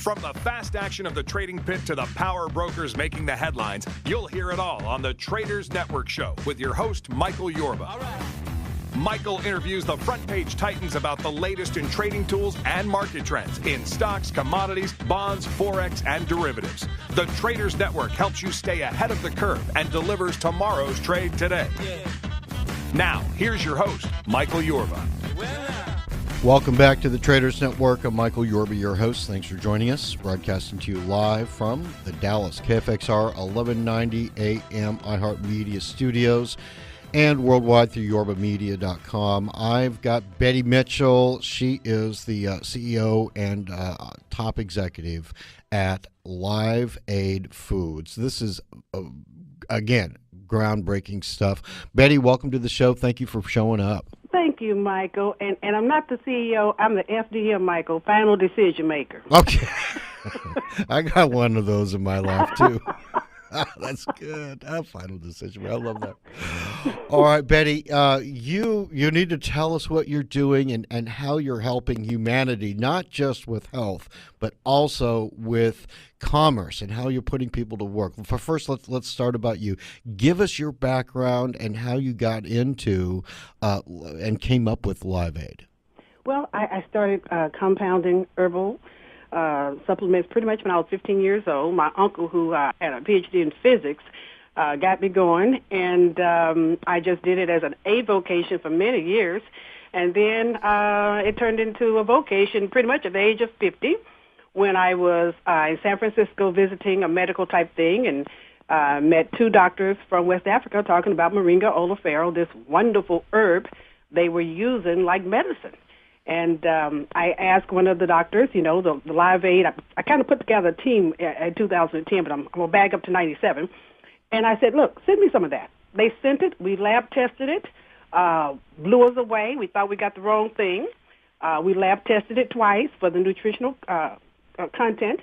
From the fast action of the trading pit to the power brokers making the headlines, you'll hear it all on the Traders Network Show with your host, Michael Yorba. All right. Michael interviews the front page titans about the latest in trading tools and market trends in stocks, commodities, bonds, forex, and derivatives. The Traders Network helps you stay ahead of the curve and delivers tomorrow's trade today. Yeah. Now, here's your host, Michael Yorba. Welcome back to the Traders Network. I'm Michael Yorba, your host. Thanks for joining us. Broadcasting to you live from the Dallas KFXR 1190 AM iHeart Media Studios and worldwide through yorbamedia.com. I've got Betty Mitchell. She is the CEO and top executive at LIVEADE Foods. This is, again, groundbreaking stuff. Betty, welcome to the show. Thank you for showing up. Thank you, Michael. And I'm not the CEO. I'm the FDM, Michael, final decision maker. Okay. I got one of those in my life, too. That's good. Final decision. I love that. All right, Betty, you need to tell us what you're doing and how you're helping humanity, not just with health, but also with commerce and how you're putting people to work. For first, let's start about you. Give us your background and how you got into and came up with LIVEADE. Well, I started compounding herbal supplements pretty much when I was 15 years old. My uncle, who had a PhD in physics, got me going, and I just did it as an avocation for many years. And then it turned into a vocation pretty much at the age of 50 when I was in San Francisco visiting a medical type thing and met two doctors from West Africa talking about Moringa oleifera, this wonderful herb they were using like medicine. And I asked one of the doctors, the LIVEADE, I kind of put together a team in 2010, but I'm going to back up to 97. And I said, look, send me some of that. They sent it. We lab tested it, blew us away. We thought we got the wrong thing. We lab tested it twice for the nutritional content.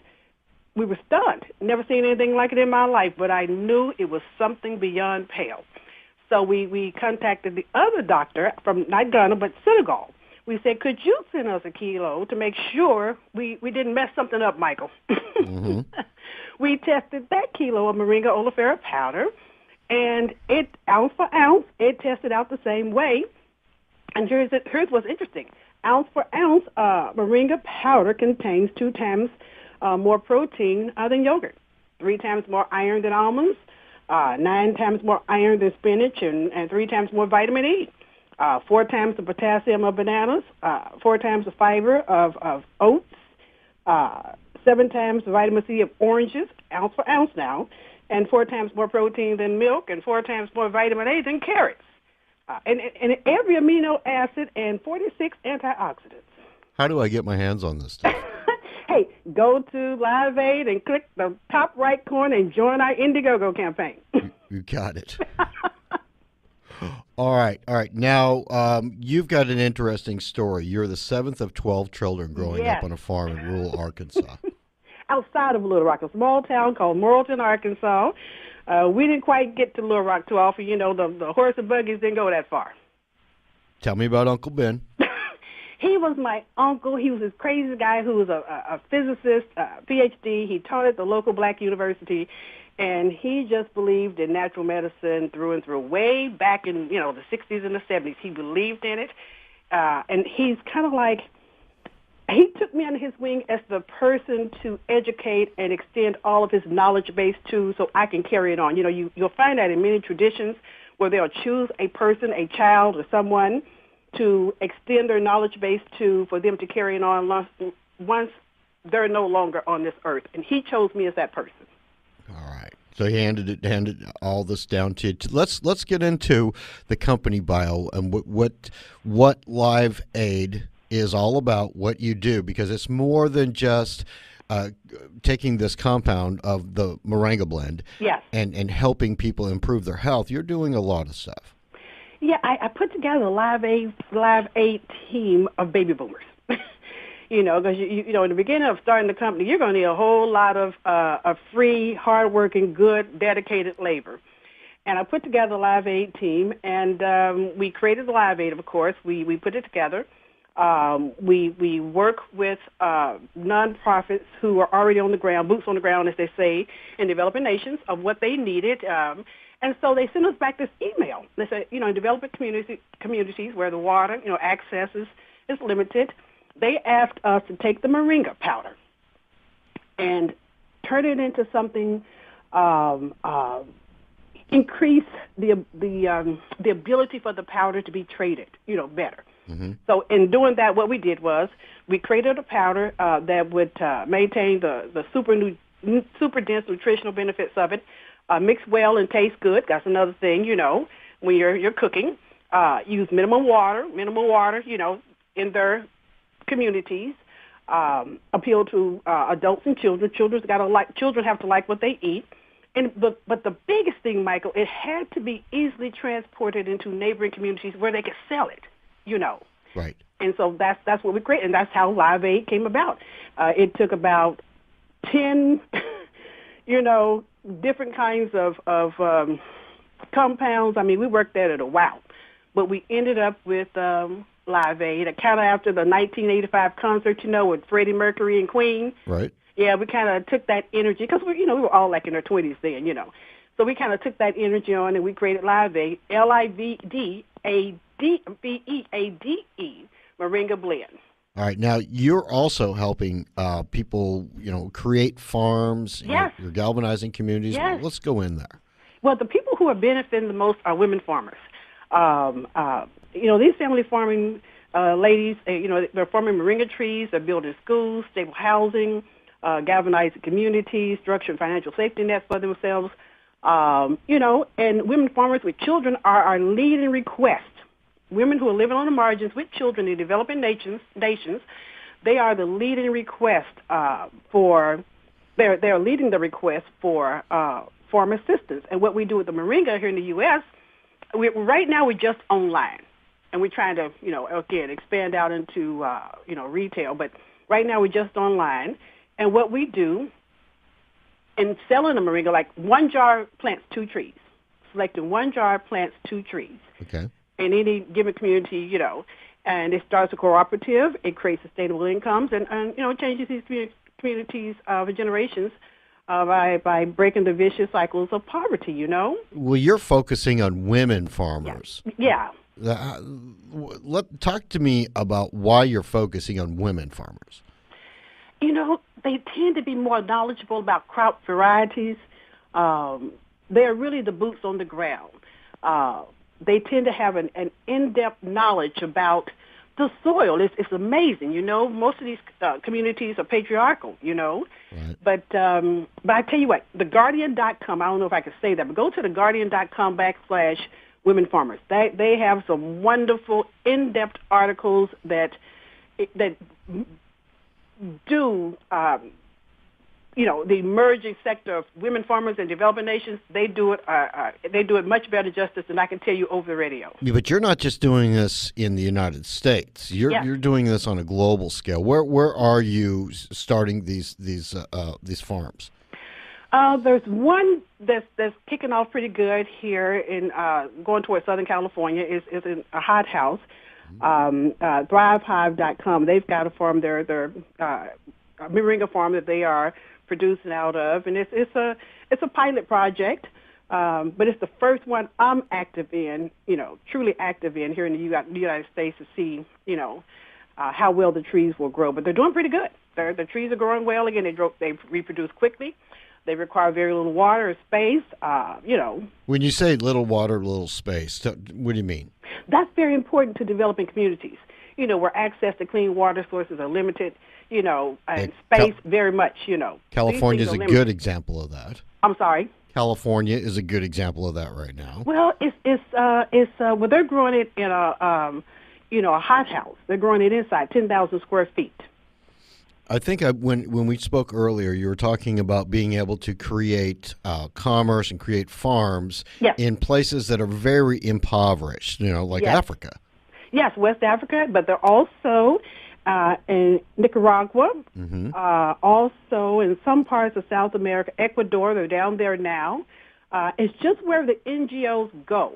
We were stunned. Never seen anything like it in my life, but I knew it was something beyond pale. So we contacted the other doctor from not Ghana, but Senegal. We said, could you send us a kilo to make sure we didn't mess something up, Michael? Mm-hmm. We tested that kilo of Moringa oleifera powder, and it, ounce for ounce, it tested out the same way. And here's what's interesting. Ounce for ounce, Moringa powder contains 2 times more protein than yogurt, 3 times more iron than almonds, 9 times more iron than spinach, and 3 times more vitamin E. 4 times the potassium of bananas, 4 times the fiber of oats, 7 times the vitamin C of oranges, ounce for ounce now, and 4 times more protein than milk, and 4 times more vitamin A than carrots, and every amino acid and 46 antioxidants. How do I get my hands on this stuff? Hey, go to LIVEADE and click the top right corner and join our Indiegogo campaign. You got it. All right. Now, you've got an interesting story. You're the 7th of 12 children growing up on a farm in rural Arkansas. Outside of Little Rock, a small town called Morrilton, Arkansas. We didn't quite get to Little Rock too often. The horse and buggies didn't go that far. Tell me about Uncle Ben. He was my uncle. He was this crazy guy who was a physicist, PhD. He taught at the local black university. And he just believed in natural medicine through and through. Way back in, the 60s and the 70s, he believed in it. And he's kind of like, he took me under his wing as the person to educate and extend all of his knowledge base to so I can carry it on. You'll find that in many traditions where they'll choose a person, a child, or someone to extend their knowledge base to for them to carry it on once they're no longer on this earth. And he chose me as that person. All right. So he handed all this down to you. Let's get into the company bio and what LIVEADE is all about, what you do, because it's more than just taking this compound of the Moringa blend and helping people improve their health. You're doing a lot of stuff. Yeah, I put together a LIVEADE team of baby boomers. Because in the beginning of starting the company, you're going to need a whole lot of free, hardworking, good, dedicated labor. And I put together the LIVEADE team, and we created the LIVEADE, of course. We put it together. We work with nonprofits who are already on the ground, boots on the ground, as they say, in developing nations of what they needed. And so they send us back this email. They say, in developing communities where the water, access is limited, they asked us to take the moringa powder and turn it into something, increase the ability for the powder to be traded, better. Mm-hmm. So in doing that, what we did was we created a powder that would maintain the super dense nutritional benefits of it, mix well and taste good. That's another thing, when you're cooking. Use minimal water, in their communities. Appeal to adults and children. Children have to like what they eat. But the biggest thing, Michael, it had to be easily transported into neighboring communities where they could sell it. Right. And so that's what we created, and that's how LiveAide came about. It took about 10, different kinds of compounds. I mean, we worked at it a while, but we ended up with LiveAide, kind of after the 1985 concert, with Freddie Mercury and Queen. Right. Yeah, we kind of took that energy because we were all like in our 20s then, So we kind of took that energy on and we created LiveAide, LiveADE, Moringa Blend. All right. Now, you're also helping people, create farms. Yes. You're galvanizing communities. Yes. Let's go in there. Well, the people who are benefiting the most are women farmers. These family farming ladies, they're farming moringa trees. They're building schools, stable housing, galvanizing communities, structuring financial safety nets for themselves. And women farmers with children are our leading request. Women who are living on the margins with children in developing nations, they are the leading request they're leading the request for farm assistance. And what we do with the moringa here in the U.S., right now we're just online. And we're trying to, again, expand out into, retail. But right now we're just online. And what we do in selling the moringa, like one jar plants 2 trees. Selecting one jar plants 2 trees. Okay. In any given community, and it starts a cooperative. It creates sustainable incomes and changes these communities for generations by breaking the vicious cycles of poverty, Well, you're focusing on women farmers. Yeah. Talk to me about why you're focusing on women farmers. They tend to be more knowledgeable about crop varieties. They're really the boots on the ground. They tend to have an in-depth knowledge about the soil. It's amazing, Most of these communities are patriarchal, Right. But I tell you what, theguardian.com, I don't know if I can say that, but go to theguardian.com/women farmers. They have some wonderful, in-depth articles that do, the emerging sector of women farmers and developing nations. They do it much better justice than I can tell you over the radio. Yeah, but you're not just doing this in the United States. You're doing this on a global scale. Where are you starting these farms? There's one that's kicking off pretty good here in going towards Southern California. Is in a hot house. ThriveHive.com. They've got a farm there. They're a moringa farm that they are producing out of, and it's a pilot project, but it's the first one I'm active in, truly active in here in the United States to see, how well the trees will grow. But they're doing pretty good. The trees are growing well. Again, they reproduce quickly. They require very little water or space. When you say little water, little space, what do you mean? That's very important to developing communities, where access to clean water sources are limited, and space very much, California is a good example of that. I'm sorry? California is a good example of that right now. Well, they're growing it in a hot house. They're growing it inside 10,000 square feet. I think when we spoke earlier, you were talking about being able to create commerce and create farms in places that are very impoverished, like Africa. Yes, West Africa, but they're also in Nicaragua, also in some parts of South America, Ecuador. They're down there now. It's just where the NGOs go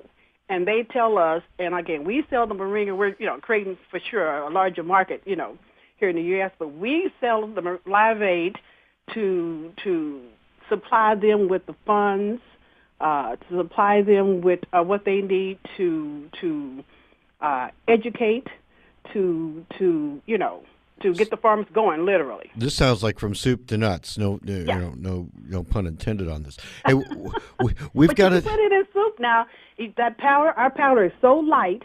and they tell us, and again, we sell the moringa. We're, creating for sure a larger market, here in the U.S., but we sell the LiveAid to supply them with the funds, to supply them with what they need to educate, to get the farms going, literally. This sounds like from soup to nuts. No pun intended on this. Hey, we've got to put it in soup now. Our powder is so light,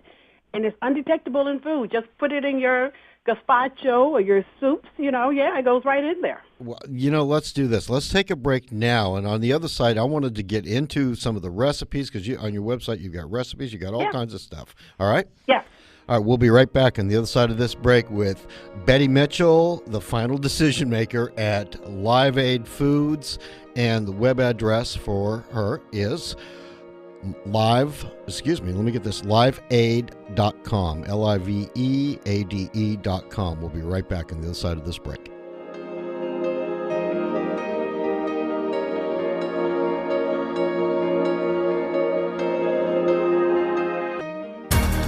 and it's undetectable in food. Just put it in your gazpacho or your soups. It goes right in there. Well, let's do this. Let's take a break now, and on the other side, I wanted to get into some of the recipes because on your website you've got recipes, you got all kinds of stuff. All right. Yes. All right, we'll be right back on the other side of this break with Betty Mitchell, the final decision maker at LiveAid Foods, and the web address for her is liveaid.com, LIVEADE.com. We'll be right back on the other side of this break.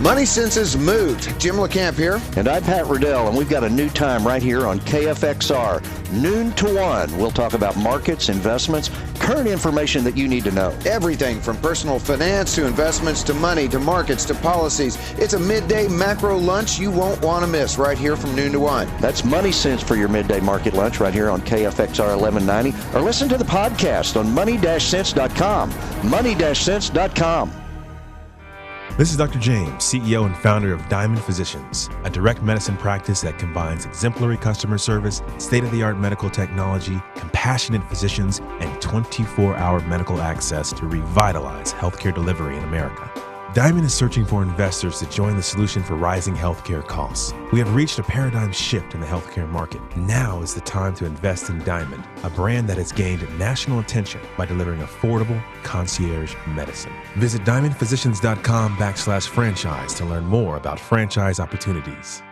Money Sense has moved. Jim LeCamp here. And I'm Pat Riddell, and we've got a new time right here on KFXR, noon to 1. We'll talk about markets, investments, current information that you need to know. Everything from personal finance to investments to money to markets to policies. It's a midday macro lunch you won't want to miss right here from noon to 1. That's Money Sense for your midday market lunch right here on KFXR 1190. Or listen to the podcast on money-sense.com. Money-sense.com. This is Dr. James, CEO and founder of Diamond Physicians, a direct medicine practice that combines exemplary customer service, state-of-the-art medical technology, compassionate physicians, and 24-hour medical access to revitalize healthcare delivery in America. Diamond is searching for investors to join the solution for rising healthcare costs. We have reached a paradigm shift in the healthcare market. Now is the time to invest in Diamond, a brand that has gained national attention by delivering affordable concierge medicine. Visit diamondphysicians.com/franchise to learn more about franchise opportunities.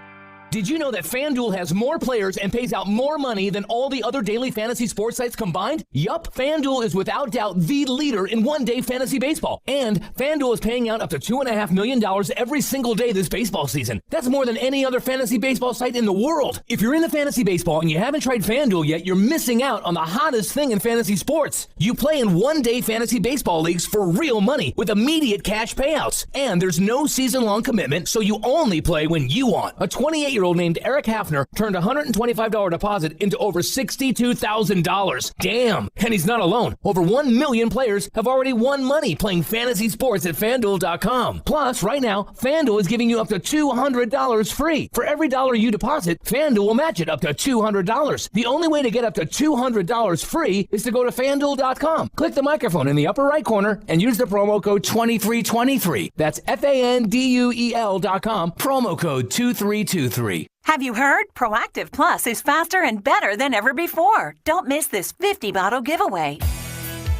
Did you know that FanDuel has more players and pays out more money than all the other daily fantasy sports sites combined? Yup, FanDuel is without doubt the leader in one-day fantasy baseball. And FanDuel is paying out up to $2.5 million every single day this baseball season. That's more than any other fantasy baseball site in the world. If you're into fantasy baseball and you haven't tried FanDuel yet, you're missing out on the hottest thing in fantasy sports. You play in one-day fantasy baseball leagues for real money with immediate cash payouts. And there's no season-long commitment, so you only play when you want. A 28-year-old named Eric Hafner turned a $125 deposit into over $62,000. Damn! And he's not alone. Over 1 million players have already won money playing fantasy sports at FanDuel.com. Plus, right now, FanDuel is giving you up to $200 free. For every dollar you deposit, FanDuel will match it up to $200. The only way to get up to $200 free is to go to FanDuel.com. Click the microphone in the upper right corner and use the promo code 2323. That's FANDUEL.com, promo code 2323. Have you heard? Proactive Plus is faster and better than ever before. Don't miss this 50-bottle giveaway.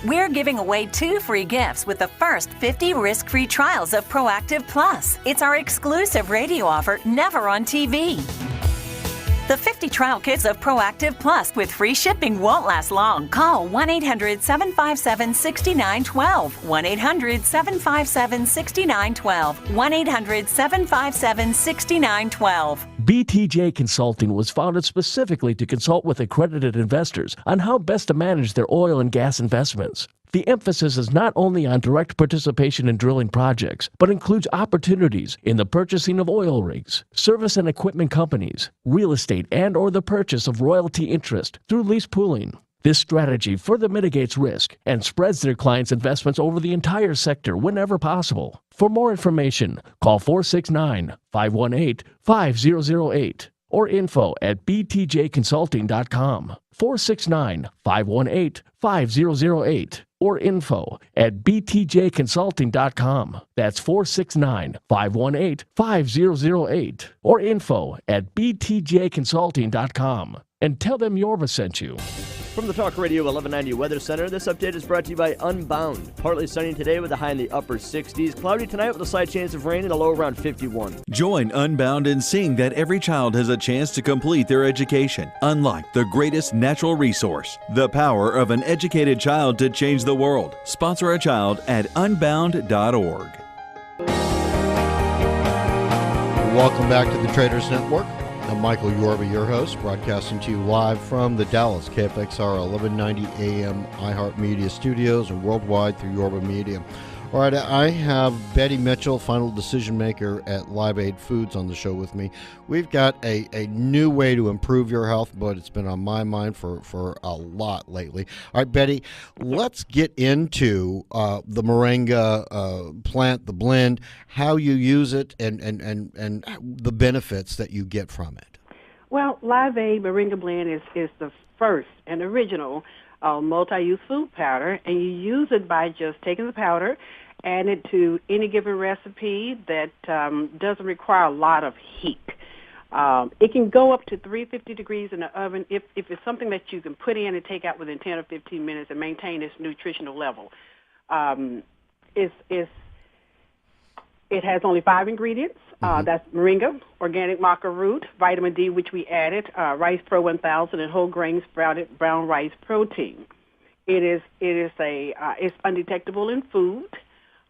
We're giving away 2 free gifts with the first 50 risk-free trials of Proactive Plus. It's our exclusive radio offer, never on TV. The 50 trial kits of Proactive Plus with free shipping won't last long. Call 1-800-757-6912. 1-800-757-6912. 1-800-757-6912. BTJ Consulting was founded specifically to consult with accredited investors on how best to manage their oil and gas investments. The emphasis is not only on direct participation in drilling projects, but includes opportunities in the purchasing of oil rigs, service and equipment companies, real estate and/or the purchase of royalty interest through lease pooling. This strategy further mitigates risk and spreads their clients' investments over the entire sector whenever possible. For more information, call 469-518-5008 or info@btjconsulting.com. 469-518-5008 or info@btjconsulting.com. That's 469-518-5008 or info@btjconsulting.com. And tell them Yorba sent you. From the Talk Radio 1190 Weather Center, this update is brought to you by Unbound. Partly sunny today with a high in the upper 60s. Cloudy tonight with a slight chance of rain and a low around 51. Join Unbound in seeing that every child has a chance to complete their education. Unlock the greatest natural resource, the power of an educated child to change the world. Sponsor a child at unbound.org. Welcome back to the Traders Network. I'm Michael Yorba, your host, broadcasting to you live from the Dallas KFXR 1190 AM iHeart Media Studios and worldwide through Yorba Media. All right, I have Betty Mitchell, final decision maker at LiveAide Foods, on the show with me. We've got a new way to improve your health, but it's been on my mind for a lot lately. All right, Betty, let's get into the moringa plant, the blend, how you use it, and the benefits that you get from it. Well, LiveAide Moringa Blend is the first and original multi-use food powder, and you use it by just taking the powder, add it to any given recipe that doesn't require a lot of heat. It can go up to 350 degrees in the oven if it's something that you can put in and take out within 10 or 15 minutes and maintain its nutritional level. It has only 5 ingredients. That's moringa, organic maca root, vitamin D, which we added, rice pro 1000, and whole grain sprouted brown rice protein. It's undetectable in food.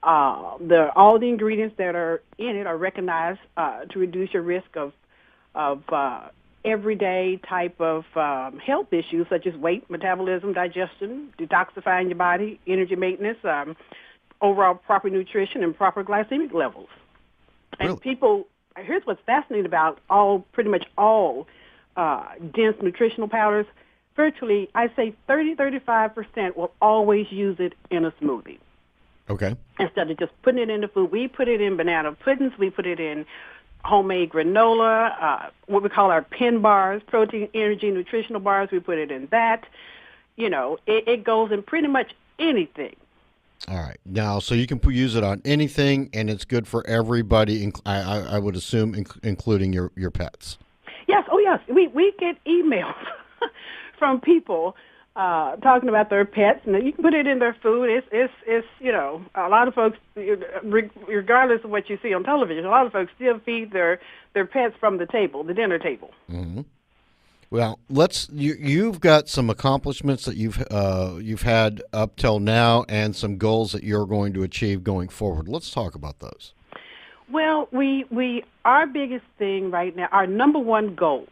All the ingredients that are in it are recognized to reduce your risk of everyday type of health issues such as weight, metabolism, digestion, detoxifying your body, energy maintenance, overall proper nutrition, and proper glycemic levels. And people, here's what's fascinating about pretty much all dense nutritional powders. Virtually, I say 30-35% will always use it in a smoothie. Okay. Instead of just putting it in the food, we put it in banana puddings, we put it in homemade granola, what we call our PEN bars, protein, energy, nutritional bars. We put it in that. You know, it goes in pretty much anything. All right. Now, so you can use it on anything, and it's good for everybody, I would assume, including your pets. Yes. Oh, yes. We get emails from people talking about their pets, and you can put it in their food. It's you know, a lot of folks, regardless of what you see on television, a lot of folks still feed their pets from the table, the dinner table. Mm-hmm. Well, you've got some accomplishments that you've had up till now, and some goals that you're going to achieve going forward. Let's talk about those. Well, our biggest thing right now, our number one goal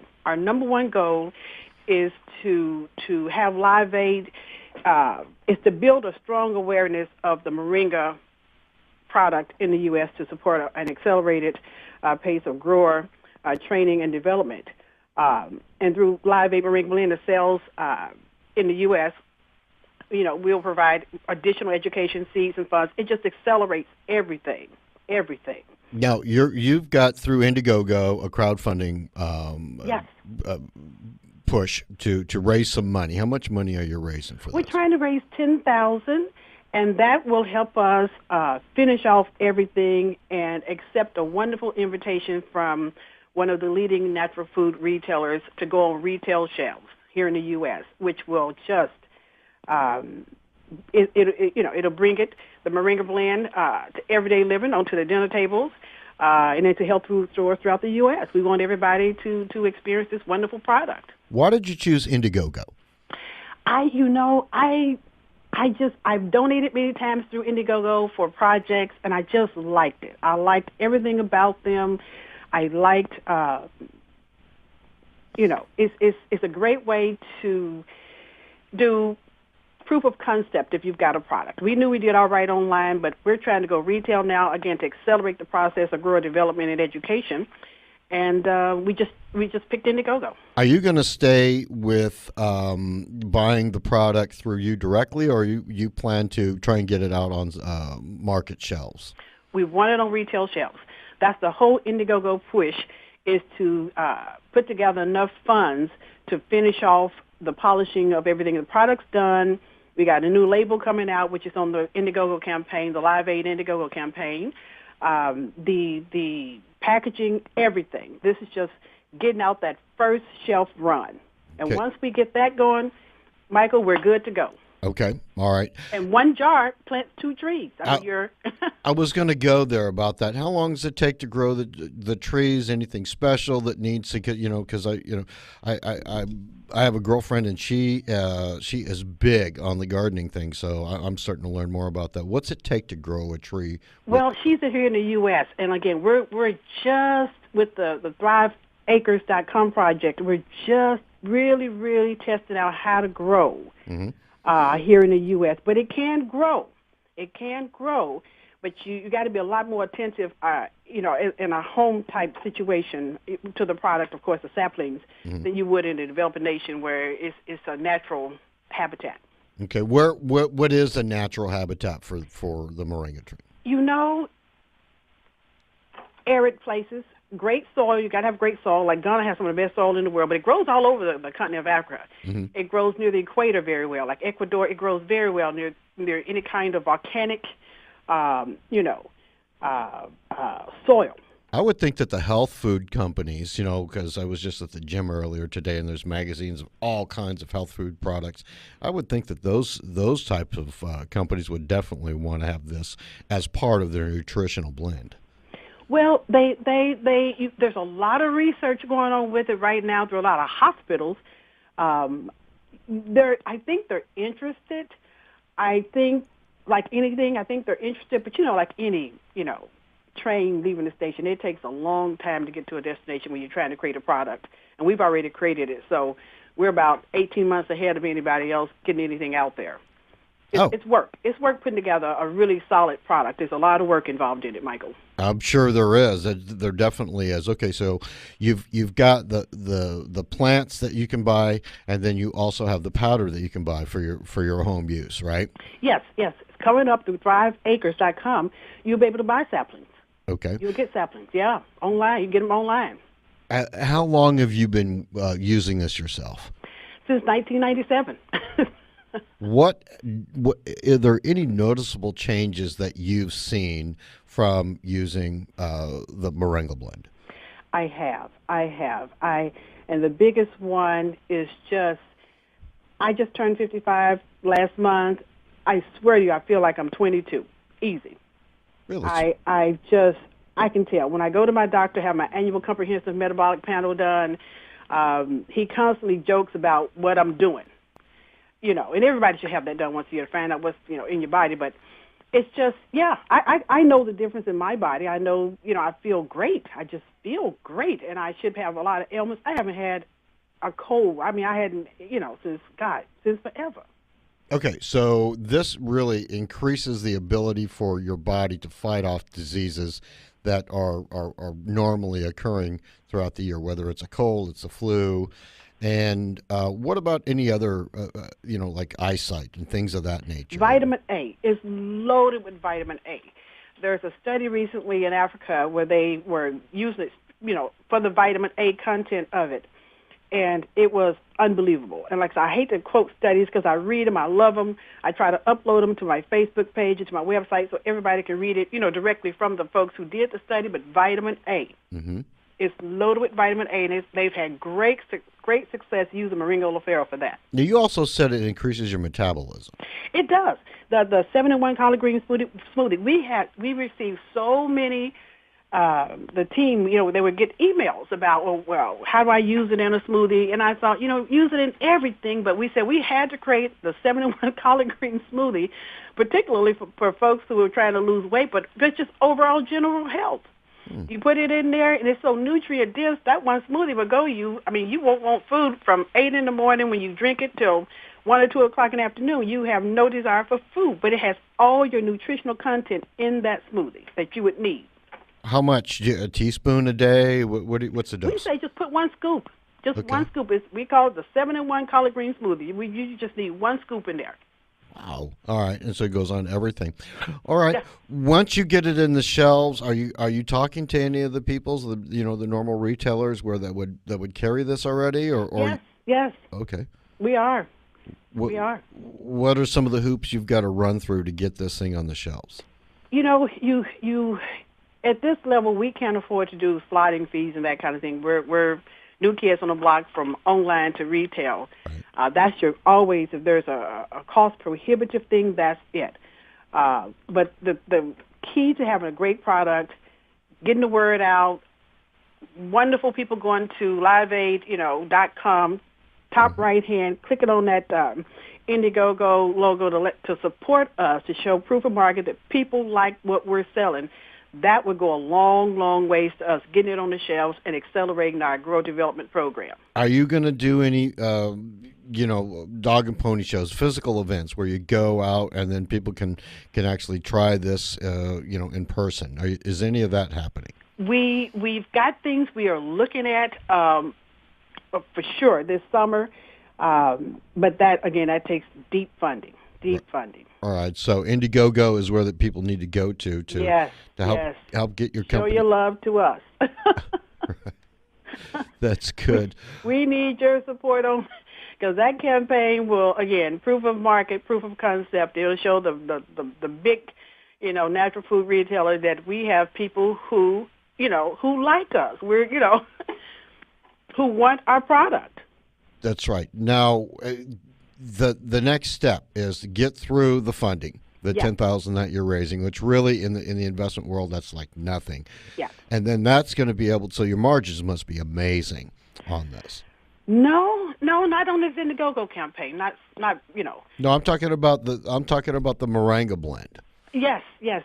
is to have LiveAide, is to build a strong awareness of the moringa product in the U.S. to support an accelerated pace of grower training and development. And through LiveAide Moringa Blend, the sales in the U.S., you know, we'll provide additional education, seeds, and funds. It just accelerates everything. Now, you've got through Indiegogo a crowdfunding yes. Push to raise some money. How much money are you raising for this? We're trying to raise $10,000, and that will help us finish off everything and accept a wonderful invitation from one of the leading natural food retailers to go on retail shelves here in the U.S., which will just, it'll bring the moringa blend to everyday living, onto the dinner tables, and into health food stores throughout the U.S. We want everybody to experience this wonderful product. Why did you choose Indiegogo? I've donated many times through Indiegogo for projects, and I just liked it. I liked everything about them. I liked, it's a great way to do proof of concept if you've got a product. We knew we did all right online, but we're trying to go retail now, again, to accelerate the process of grower development and education. And we just picked Indiegogo. Are you going to stay with buying the product through you directly, or you plan to try and get it out on market shelves? We want it on retail shelves. That's the whole Indiegogo push, is to put together enough funds to finish off the polishing of everything. The product's done. We got a new label coming out, which is on the Indiegogo campaign, the LiveAide Indiegogo campaign. The packaging, everything. This is just getting out that first shelf run. And once we get that going, Michael, we're good to go. Okay, all right. And one jar plants 2 trees. I was going to go there about that. How long does it take to grow the trees? Anything special that needs to get, because I have a girlfriend, and she is big on the gardening thing, so I'm starting to learn more about that. What's it take to grow a tree? Well, she's here in the U.S., and again, we're just with the ThriveAcres.com project, we're just really testing out how to grow here in the U.S. But it can grow. It can grow. But you got to be a lot more attentive, in a home-type situation to the product, of course, the saplings, than you would in a developing nation where it's a natural habitat. Okay. What is a natural habitat for the moringa tree? Arid places, great soil. You got to have great soil. Like Ghana has some of the best soil in the world, but it grows all over the continent of Africa. It grows near the equator very well. Like Ecuador, it grows very well near any kind of volcanic soil. I would think that the health food companies, because I was just at the gym earlier today and there's magazines of all kinds of health food products. I would think that those types of companies would definitely want to have this as part of their nutritional blend. Well, there's a lot of research going on with it right now through a lot of hospitals. I think they're interested. I think, like anything, they're interested. But, like any, train leaving the station, it takes a long time to get to a destination when you're trying to create a product. And we've already created it. So we're about 18 months ahead of anybody else getting anything out there. It's work. It's work putting together a really solid product. There's a lot of work involved in it, Michael. I'm sure there is. There definitely is. Okay, so you've got the plants that you can buy, and then you also have the powder that you can buy for your home use, right? Yes. It's coming up through ThriveAcres.com. You'll be able to buy saplings. Okay. You'll get saplings. Yeah, online. You get them online. How long have you been using this yourself? Since 1997. What are there any noticeable changes that you've seen from using the moringa blend? I have. And the biggest one is I just turned 55 last month. I swear to you, I feel like I'm 22. Easy. Really? I can tell. When I go to my doctor, have my annual comprehensive metabolic panel done, he constantly jokes about what I'm doing. And everybody should have that done once a year to find out what's, in your body. But it's just, I know the difference in my body. I know, I feel great. I just feel great. And I should have a lot of ailments. I haven't had a cold. I hadn't, since forever. Okay, so this really increases the ability for your body to fight off diseases that are normally occurring throughout the year, whether it's a cold, it's a flu. And what about any other, like eyesight and things of that nature? Vitamin A is loaded with vitamin A. There's a study recently in Africa where they were using it, for the vitamin A content of it. And it was unbelievable. And like I said, I hate to quote studies because I read them, I love them. I try to upload them to my Facebook page and to my website so everybody can read it, directly from the folks who did the study. But vitamin A is loaded with vitamin A, and they've had great success using moringa oleifera for that. Now, you also said it increases your metabolism. It does. The 7-in-1 collard green smoothie, we received so many. The team, they would get emails about, well, how do I use it in a smoothie? And I thought, use it in everything. But we said we had to create the 7-in-1 collard green smoothie, particularly for folks who are trying to lose weight, but just overall general health. You put it in there, and it's so nutrient dense. That one smoothie will go you won't want food from 8 in the morning when you drink it till 1 or 2 o'clock in the afternoon. You have no desire for food, but it has all your nutritional content in that smoothie that you would need. How much? A teaspoon a day? What's the dose? We say just put 1 scoop. One scoop. We call it the 7-in-1 collard green smoothie. You just need 1 scoop in there. Wow. All right. And so it goes on everything. All right. Yeah. Once you get it in the shelves, are you talking to any of the peoples, the normal retailers that would carry this already? Yes. Okay. We are. We are. What are some of the hoops you've got to run through to get this thing on the shelves? You at this level, we can't afford to do sliding fees and that kind of thing. We're new kids on the block from online to retail. Right. That's always, if there's a cost prohibitive thing, that's it. But the key to having a great product, getting the word out, wonderful people going to LiveAid.com, top right hand, clicking on that Indiegogo logo to support us, to show proof of market that people like what we're selling. that would go a long, long ways to us getting it on the shelves and accelerating our grow development program. Are you going to do any, dog and pony shows, physical events where you go out and then people can actually try this, in person? Is any of that happening? We've got things we are looking at for sure this summer, but that takes deep funding. All right, so Indiegogo is where the people need to go to help get your company. Show your love to us. That's good. We need your support on, because that campaign will, again, proof of market, proof of concept. It'll show the big, natural food retailer that we have people who like us. We're, who want our product. That's right. Now, the next step is to get through the funding, the $10,000 that you're raising, which really in the investment world, that's like nothing. Yeah. And then that's going to be able, so your margins must be amazing on this. No, not on this Indiegogo campaign. Not. No, I'm talking about the Moringa blend. Yes.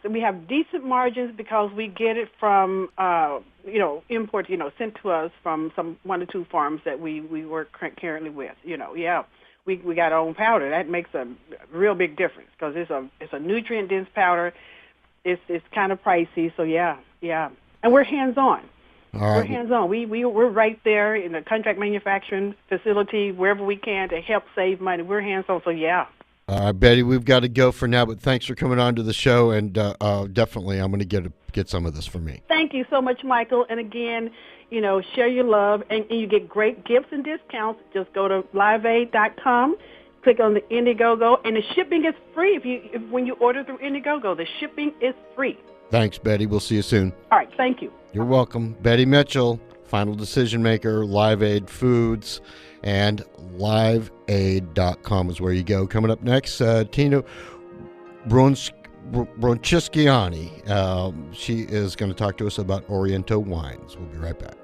We have decent margins because we get it from import, sent to us from some 1 or 2 farms that we work currently with. We got our own powder. That makes a real big difference because it's a nutrient dense powder. It's kind of pricey, so yeah. And we're hands on. All right. We're hands on. We're right there in the contract manufacturing facility wherever we can to help save money. We're hands on, so yeah. All right, Betty, we've got to go for now, but thanks for coming on to the show, and definitely I'm going to get some of this for me. Thank you so much, Michael. And again, share your love, and you get great gifts and discounts. Just go to liveaide.com, click on the Indiegogo, and the shipping is free. When you order through Indiegogo, the shipping is free. Thanks, Betty. We'll see you soon. All right, thank you. You're welcome. Betty Mitchell, final decision maker, Live Aid Foods, and liveaide.com is where you go. Coming up next, Tina Broncischiani. She is going to talk to us about Oriento wines. We'll be right back.